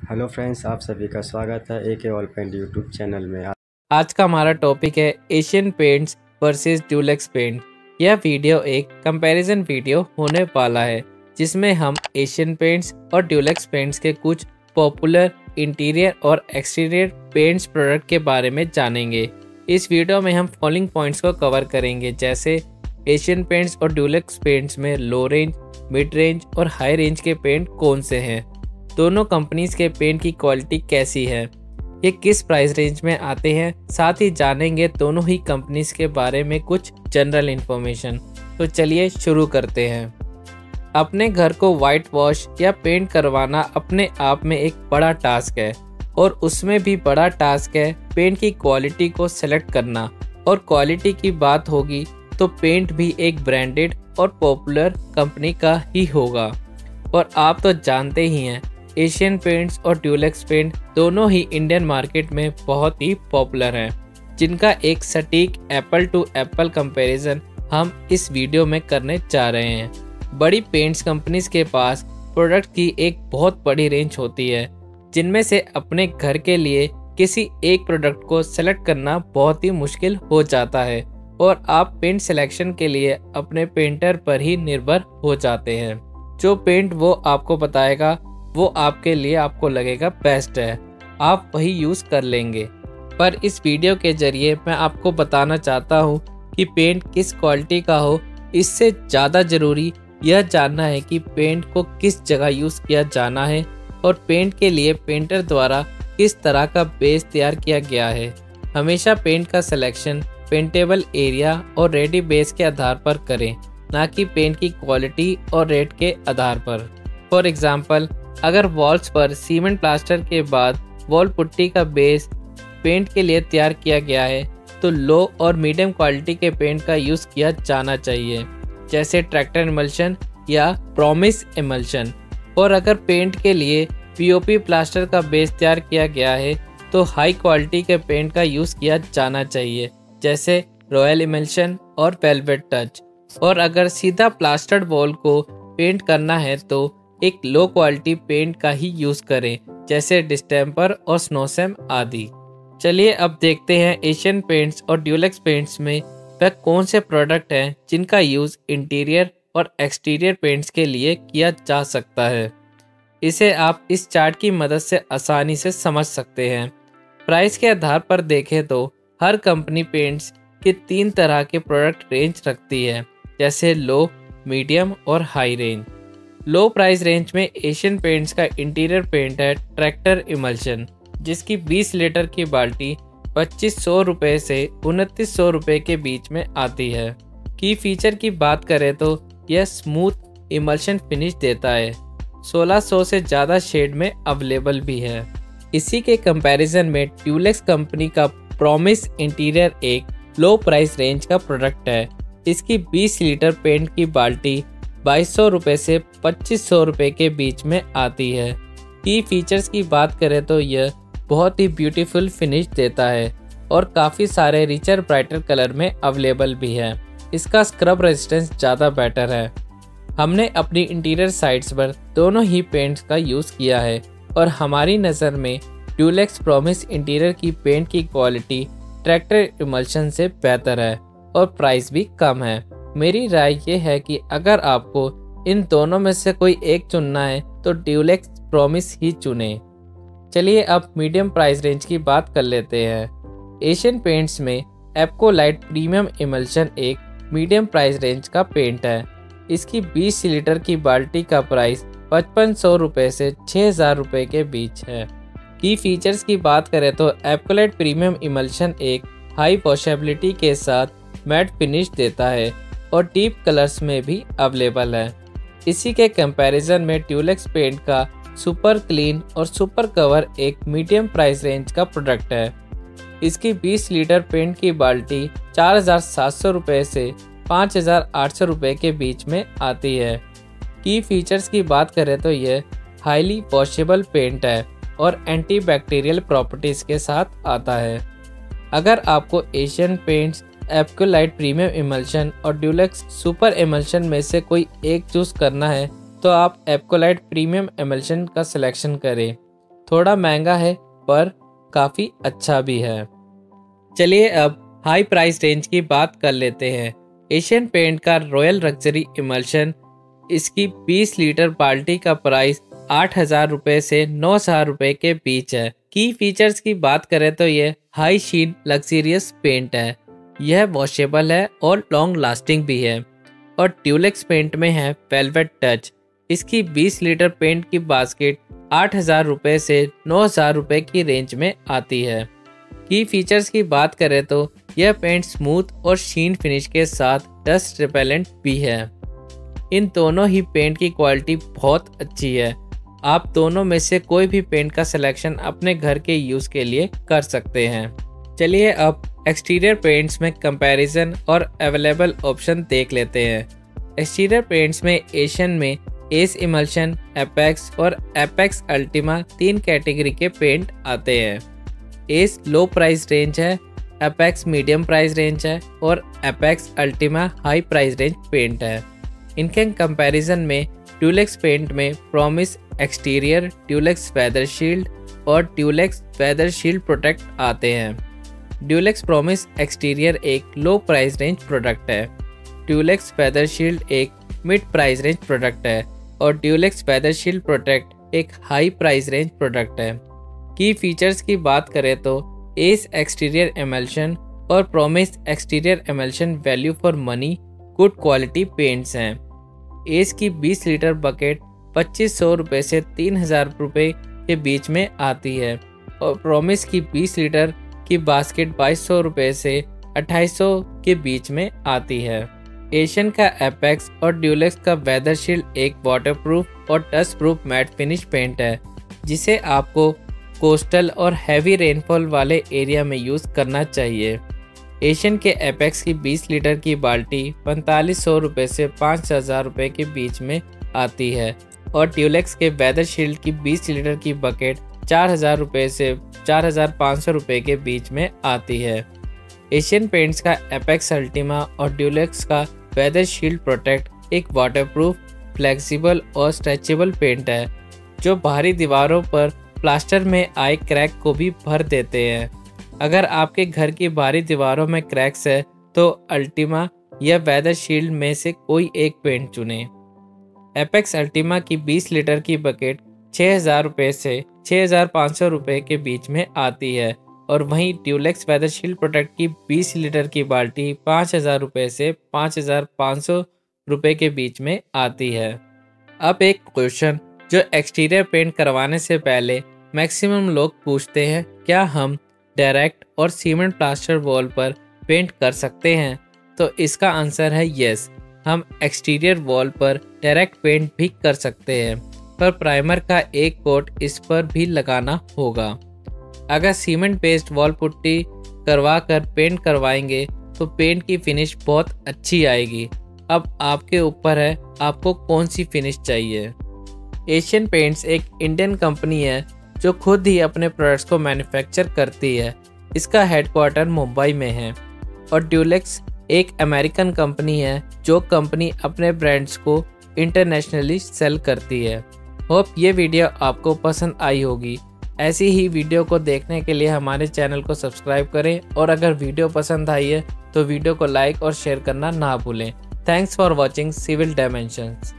Hello friends, आप सभी का स्वागत है AK all paint YouTube channel में। आज का हमारा टॉपिक है Asian Paints versus Dulux paint. यह वीडियो एक कंपैरिजन वीडियो होने वाला है जिसमें हम एशियन पेंट्स और ड्यूलेक्स पेंट्स के कुछ पॉपुलर इंटीरियर और एक्सटीरियर पेंट्स प्रोडक्ट के बारे में जानेंगे। इस वीडियो में हम फॉलोइंग पॉइंट्स को कवर करेंगे, जैसे एशियन पेंट्स और ड्यूलेक्स पेंट्स में लो रेंज, मिड रेंज और हाई रेंज के पेंट कौन से हैं, दोनों कंपनीज के पेंट की क्वालिटी कैसी है, ये किस प्राइस रेंज में आते हैं, साथ ही जानेंगे दोनों ही कंपनीज के बारे में कुछ जनरल इन्फॉर्मेशन। तो चलिए शुरू करते हैं। अपने घर को वाइट वॉश या पेंट करवाना अपने आप में एक बड़ा टास्क है और उसमें भी बड़ा टास्क है पेंट की क्वालिटी को सेलेक्ट करना। और क्वालिटी की बात होगी तो पेंट भी एक ब्रांडेड और पॉपुलर कंपनी का ही होगा। और आप तो जानते ही हैं, एशियन पेंट्स और ड्यूलेक्स पेंट दोनों ही इंडियन मार्केट में बहुत ही पॉपुलर हैं, जिनका एक सटीक एप्पल टू एप्पल कंपैरिजन हम इस वीडियो में करने जा रहे हैं। बड़ी पेंट्स कंपनीज के पास प्रोडक्ट की एक बहुत बड़ी रेंज होती है, जिनमें से अपने घर के लिए किसी एक प्रोडक्ट को सेलेक्ट करना बहुत ही मुश्किल हो जाता है और आप पेंट सिलेक्शन के लिए अपने पेंटर पर ही निर्भर हो जाते हैं। जो पेंट वो आपको बताएगा वो आपके लिए आपको लगेगा बेस्ट है, आप वही यूज़ कर लेंगे। पर इस वीडियो के जरिए मैं आपको बताना चाहता हूँ कि पेंट किस क्वालिटी का हो। इससे ज़्यादा ज़रूरी यह जानना है कि पेंट को किस जगह यूज़ किया जाना है और पेंट के लिए पेंटर द्वारा किस तरह का बेस तैयार किया गया है। हमेशा पेंट का सिलेक्शन पेंटेबल एरिया और रेडी बेस के आधार पर करें, ना कि पेंट की क्वालिटी और रेट के आधार पर। फॉर एग्जाम्पल, अगर वॉल्स पर सीमेंट प्लास्टर के बाद वॉल पुट्टी का बेस पेंट के लिए तैयार किया गया है तो लो और मीडियम क्वालिटी के पेंट का यूज़ किया जाना चाहिए, जैसे ट्रैक्टर इमल्शन या प्रॉमिस इमल्शन। और अगर पेंट के लिए पीओपी प्लास्टर का बेस तैयार किया गया है तो हाई क्वालिटी के पेंट का यूज़ किया जाना चाहिए, जैसे रॉयल इमल्शन और वेलवेट टच। और अगर सीधा प्लास्टर्ड वॉल को पेंट करना है तो एक लो क्वालिटी पेंट का ही यूज़ करें, जैसे डिस्टेम्पर और स्नोसैम आदि। चलिए अब देखते हैं एशियन पेंट्स और ड्यूलेक्स पेंट्स में वह कौन से प्रोडक्ट हैं जिनका यूज़ इंटीरियर और एक्सटीरियर पेंट्स के लिए किया जा सकता है। इसे आप इस चार्ट की मदद से आसानी से समझ सकते हैं। प्राइस के आधार पर देखें तो हर कंपनी पेंट्स की 3 तरह के प्रोडक्ट रेंज रखती है, जैसे लो, मीडियम और हाई रेंज। लो प्राइस रेंज में एशियन पेंट्स का इंटीरियर पेंट है ट्रैक्टर इमल्शन, जिसकी 20 लीटर की बाल्टी 2500 रुपये से 2900 रुपये के बीच में आती है। की फीचर की बात करें तो यह स्मूथ इमल्शन फिनिश देता है, 1600 से ज़्यादा शेड में अवेलेबल भी है। इसी के कंपैरिजन में ड्यूलेक्स कंपनी का प्रॉमिस इंटीरियर एक लो प्राइस रेंज का प्रोडक्ट है। इसकी 20 लीटर पेंट की बाल्टी 2200 रुपये से 2500 रुपये के बीच में आती है। की फीचर्स की बात करें तो यह बहुत ही ब्यूटीफुल फिनिश देता है और काफ़ी सारे रिचर ब्राइटर कलर में अवेलेबल भी है। इसका स्क्रब रेजिस्टेंस ज़्यादा बेटर है। हमने अपनी इंटीरियर साइट्स पर दोनों ही पेंट्स का यूज़ किया है और हमारी नज़र में ड्यूलेक्स प्रॉमिस इंटीरियर की पेंट की क्वालिटी ट्रैक्टर इमल्शन से बेहतर है और प्राइस भी कम है। मेरी राय ये है कि अगर आपको इन दोनों में से कोई एक चुनना है तो ड्यूलेक्स प्रॉमिस ही चुनें। चलिए अब मीडियम प्राइस रेंज की बात कर लेते हैं। एशियन पेंट्स में एप्कोलाइट प्रीमियम इमल्शन एक मीडियम प्राइस रेंज का पेंट है। इसकी 20 लीटर की बाल्टी का प्राइस 5500 रुपये से 6000 रुपये के बीच है। की फीचर्स की बात करें तो एप्कोलाइट प्रीमियम इमल्शन एक हाई वॉशेबिलिटी के साथ मैट फिनिश देता है और डीप कलर्स में भी अवेलेबल है। इसी के कंपैरिजन में ड्यूलेक्स पेंट का सुपर क्लीन और सुपर कवर एक मीडियम प्राइस रेंज का प्रोडक्ट है। इसकी 20 लीटर पेंट की बाल्टी 4700 रुपये से 5800 रुपये के बीच में आती है। की फीचर्स की बात करें तो यह हाईली वॉशेबल पेंट है और एंटी बैक्टीरियल प्रॉपर्टीज़ के साथ आता है। अगर आपको Asian paints, Apcolite premium emulsion और ड्यूलेक्स सुपर इमल्शन में से कोई एक चूज़ करना है तो आप एप्कोलाइट प्रीमियम इमल्शन का सिलेक्शन करें। थोड़ा महंगा है पर काफ़ी अच्छा भी है। चलिए अब हाई प्राइस रेंज की बात कर लेते हैं। एशियन पेंट का रॉयल लग्जरी इमल्शन, इसकी 20 लीटर बाल्टी का प्राइस 8,000 रुपये से 9,000 रुपये के बीच है। की फीचर्स की बात करें तो ये हाई शीन लग्जरियस पेंट है, यह वॉशेबल है और लॉन्ग लास्टिंग भी है और ड्यूलेक्स पेंट में है वेलवेट टच। इसकी 20 लीटर पेंट की बास्केट 8,000 रुपये से 9,000 रुपये की रेंज में आती है। की फीचर्स की बात करें तो यह पेंट स्मूथ और शीन फिनिश के साथ डस्ट रिपेलेंट भी है। इन दोनों ही पेंट की क्वालिटी बहुत अच्छी है। आप दोनों में से कोई भी पेंट का सिलेक्शन अपने घर के यूज़ के लिए कर सकते हैं। चलिए अब एक्सटीरियर पेंट्स में कंपैरिजन और अवेलेबल ऑप्शन देख लेते हैं। एक्सटीरियर पेंट्स में एशियन में एस इमल्शन, एपेक्स और एपेक्स अल्टीमा 3 कैटेगरी के पेंट आते हैं। एस लो प्राइस रेंज है, एपेक्स मीडियम प्राइस रेंज है और Apex Ultima high price range paint है। इनके कंपैरिजन में ड्यूलेक्स पेंट में Promise exterior, Dulux Weathershield और ड्यूलेक्स वेदर शील्ड प्रोटेक्ट आते हैं। ड्यूलेक्स प्रॉमिस एक्सटीरियर एक लो प्राइस रेंज प्रोडक्ट है, ड्यूलेक्स वेदर शील्ड एक मिड प्राइस रेंज प्रोडक्ट है और ड्यूलेक्स वेदर शील्ड प्रोटेक्ट एक हाई प्राइस रेंज प्रोडक्ट है। की फीचर्स की बात करें तो एस एक्सटीरियर एमल्शन और promise exterior emulsion value for money good quality paints हैं। एस की 20 लीटर बकेट 2,500 रुपये से 3,000 रुपये के बीच में आती है और प्रॉमिस की 20 लीटर की बास्केट 2,200 रुपये से 2,800 के बीच में आती है। एशियन का एपेक्स और ड्यूलेक्स का वेदर शील्ड एक वाटरप्रूफ और dust proof matt finish paint है, जिसे आपको कोस्टल और हैवी रेनफॉल वाले एरिया में यूज़ करना चाहिए। एशियन के एपेक्स की 20 लीटर की बाल्टी 4,500 रुपये से 5,000 रुपये के बीच में आती है और ड्यूलेक्स के वेदर शील्ड की 20 लीटर की बकेट 4,000 रुपये से 4,500 रुपये के बीच में आती है। एशियन पेंट्स का एपेक्स अल्टीमा और ड्यूलेक्स का वेदर शील्ड प्रोटेक्ट एक वाटरप्रूफ, फ्लेक्सिबल और स्ट्रेचेबल पेंट है, जो बाहरी दीवारों पर प्लास्टर में आए क्रैक को भी भर देते हैं। अगर आपके घर की बाहरी दीवारों में क्रैक्स है तो अल्टीमा या वेदर शील्ड में से कोई एक पेंट चुनें। एपेक्स अल्टीमा की 20 लीटर की बकेट 6,000 रुपये से 6,500 रुपये के बीच में आती है और वहीं ड्यूलेक्स वेदर शील्ड प्रोटेक्ट की 20 लीटर की बाल्टी 5,000 रुपये से 5,500 रुपये के बीच में आती है। अब एक क्वेश्चन जो एक्सटीरियर पेंट करवाने से पहले मैक्सिमम लोग पूछते हैं, क्या हम डायरेक्ट और सीमेंट प्लास्टर वॉल पर पेंट कर सकते हैं? तो इसका आंसर है यस। हम एक्सटीरियर वॉल पर डायरेक्ट पेंट भी कर सकते हैं, पर प्राइमर का एक कोट इस पर भी लगाना होगा। अगर सीमेंट बेस्ड वॉल पुट्टी करवा कर पेंट करवाएंगे तो पेंट की फिनिश बहुत अच्छी आएगी। अब आपके ऊपर है आपको कौन सी फिनिश चाहिए। एशियन पेंट्स एक इंडियन कंपनी है जो खुद ही अपने प्रोडक्ट्स को मैन्युफैक्चर करती है। इसका हेडक्वार्टर मुंबई में है और ड्यूलेक्स एक अमेरिकन कंपनी है जो कंपनी अपने ब्रांड्स को इंटरनेशनली सेल करती है। होप ये वीडियो आपको पसंद आई होगी। ऐसी ही वीडियो को देखने के लिए हमारे चैनल को सब्सक्राइब करें और अगर वीडियो पसंद आई है तो वीडियो को लाइक और शेयर करना ना भूलें। Thanks for watching civil dimensions.